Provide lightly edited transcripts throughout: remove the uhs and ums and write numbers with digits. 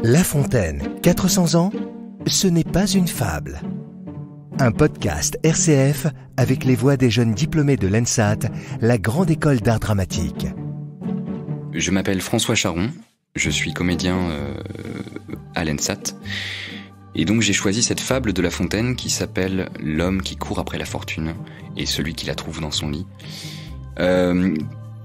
La Fontaine, 400 ans, ce n'est pas une fable. Un podcast RCF avec les voix des jeunes diplômés de l'ENSAT, la grande école d'art dramatique. Je m'appelle François Charon, je suis comédien à l'ENSAT. Et donc j'ai choisi cette fable de La Fontaine qui s'appelle « L'homme qui court après la fortune et celui qui la trouve dans son lit ».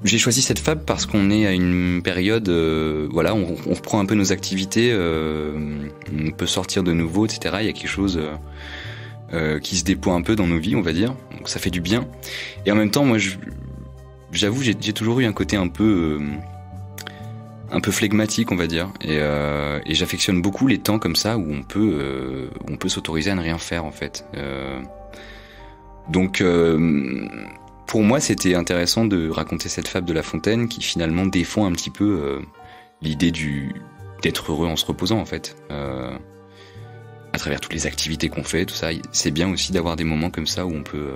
J'ai choisi cette fable parce qu'on est à une période, on reprend un peu nos activités, on peut sortir de nouveau, etc. Il y a quelque chose qui se déploie un peu dans nos vies, on va dire, donc ça fait du bien. Et en même temps, moi, j'avoue, j'ai toujours eu un côté un peu flegmatique, on va dire, et j'affectionne beaucoup les temps comme ça où on peut s'autoriser à ne rien faire, en fait. Pour moi, c'était intéressant de raconter cette fable de La Fontaine qui finalement défend un petit peu l'idée d'être heureux en se reposant, en fait. À travers toutes les activités qu'on fait, tout ça, c'est bien aussi d'avoir des moments comme ça où on peut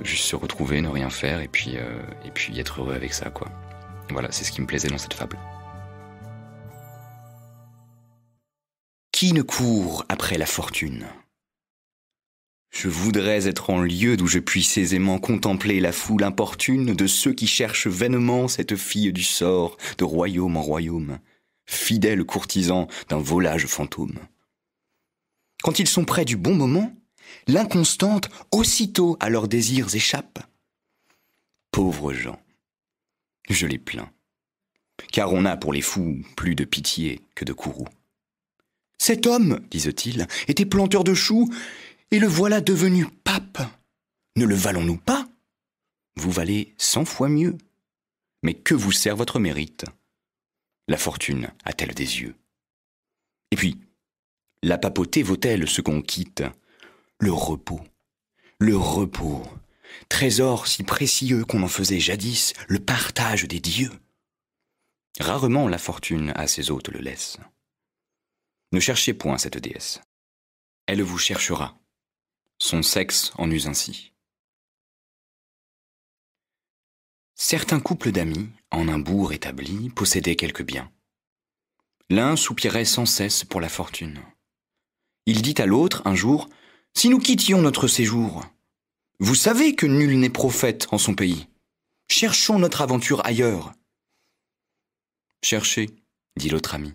juste se retrouver, ne rien faire et puis être heureux avec ça, quoi. Voilà, c'est ce qui me plaisait dans cette fable. Qui ne court après la fortune ? Je voudrais être en lieu d'où je puisse aisément contempler la foule importune de ceux qui cherchent vainement cette fille du sort, de royaume en royaume, fidèles courtisans d'un volage fantôme. Quand ils sont près du bon moment, l'inconstante aussitôt à leurs désirs échappe. Pauvres gens, je les plains, car on a pour les fous plus de pitié que de courroux. Cet homme, disent-ils, était planteur de choux, et le voilà devenu pape. Ne le valons-nous pas ? Vous valez 100 fois mieux. Mais que vous sert votre mérite ? La fortune a-t-elle des yeux ? Et puis, la papauté vaut-elle ce qu'on quitte ? Le repos, trésor si précieux qu'on en faisait jadis le partage des dieux. Rarement la fortune à ses hôtes le laisse. Ne cherchez point cette déesse. Elle vous cherchera. Son sexe en use ainsi. Certains couples d'amis, en un bourg établi, possédaient quelques biens. L'un soupirait sans cesse pour la fortune. Il dit à l'autre un jour, « Si nous quittions notre séjour, vous savez que nul n'est prophète en son pays. Cherchons notre aventure ailleurs. » « Cherchez, dit l'autre ami.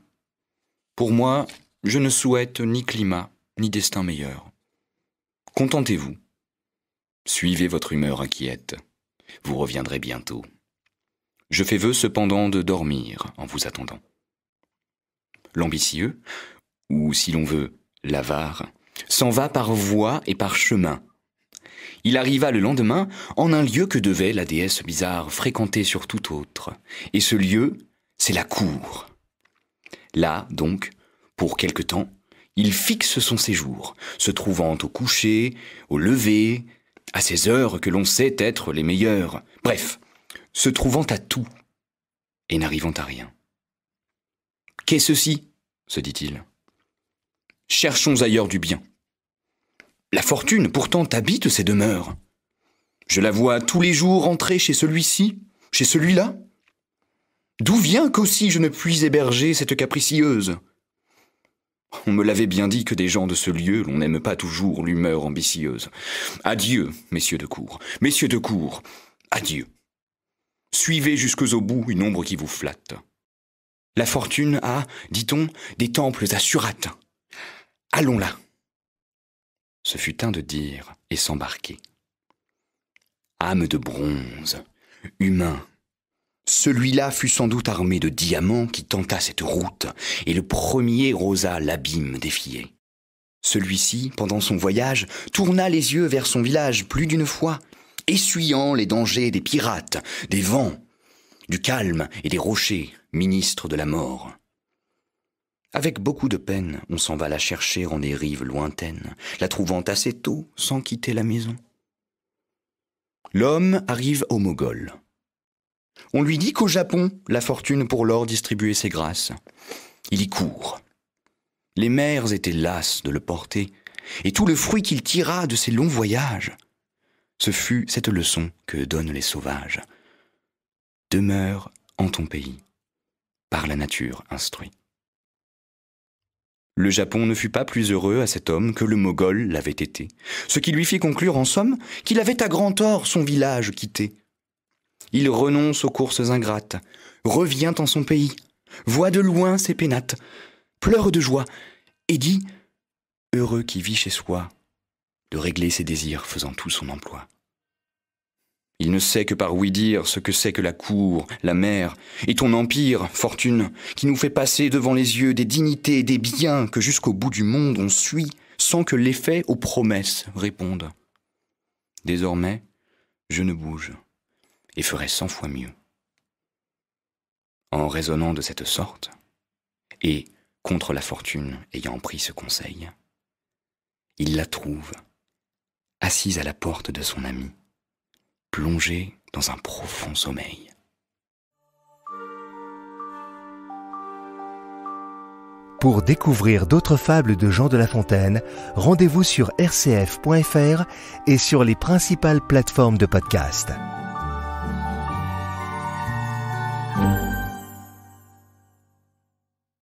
Pour moi, je ne souhaite ni climat, ni destin meilleur. Contentez-vous. Suivez votre humeur inquiète. Vous reviendrez bientôt. Je fais vœu cependant de dormir en vous attendant. » L'ambitieux, ou si l'on veut, l'avare, s'en va par voie et par chemin. Il arriva le lendemain en un lieu que devait la déesse bizarre fréquenter sur tout autre. Et ce lieu, c'est la cour. Là, donc, pour quelque temps, il fixe son séjour, se trouvant au coucher, au lever, à ces heures que l'on sait être les meilleures. Bref, se trouvant à tout et n'arrivant à rien. « Qu'est ceci ?» se dit-il. « Cherchons ailleurs du bien. La fortune pourtant habite ces demeures. Je la vois tous les jours entrer chez celui-ci, chez celui-là. D'où vient qu'aussi je ne puis héberger cette capricieuse ? On me l'avait bien dit que des gens de ce lieu, l'on n'aime pas toujours l'humeur ambitieuse. Adieu, messieurs de cour, adieu. Suivez jusqu'au bout une ombre qui vous flatte. La fortune a, dit-on, des temples à Surat. Allons là. » Ce fut un de dire et s'embarquer. Âme de bronze, humain, celui-là fut sans doute armé de diamants qui tenta cette route, et le premier osa l'abîme défier. Celui-ci, pendant son voyage, tourna les yeux vers son village plus d'une fois, essuyant les dangers des pirates, des vents, du calme et des rochers, ministres de la mort. Avec beaucoup de peine, on s'en va la chercher en des rives lointaines, la trouvant assez tôt, sans quitter la maison. L'homme arrive au Mogol. On lui dit qu'au Japon, la fortune pour l'or distribuait ses grâces. Il y court. Les mères étaient lasses de le porter, et tout le fruit qu'il tira de ses longs voyages, ce fut cette leçon que donnent les sauvages. Demeure en ton pays, par la nature instruit. Le Japon ne fut pas plus heureux à cet homme que le Mogol l'avait été, ce qui lui fit conclure en somme qu'il avait à grand tort son village quitté. Il renonce aux courses ingrates, revient en son pays, voit de loin ses pénates, pleure de joie et dit « Heureux qui vit chez soi, de régler ses désirs faisant tout son emploi. » Il ne sait que par ouï-dire ce que c'est que la cour, la mer, et ton empire, fortune, qui nous fait passer devant les yeux des dignités et des biens que jusqu'au bout du monde on suit, sans que l'effet aux promesses réponde. Désormais, je ne bouge, et ferai 100 fois mieux. En raisonnant de cette sorte, et contre la fortune ayant pris ce conseil, il la trouve, assise à la porte de son ami, plongée dans un profond sommeil. Pour découvrir d'autres fables de Jean de La Fontaine, rendez-vous sur rcf.fr et sur les principales plateformes de podcast.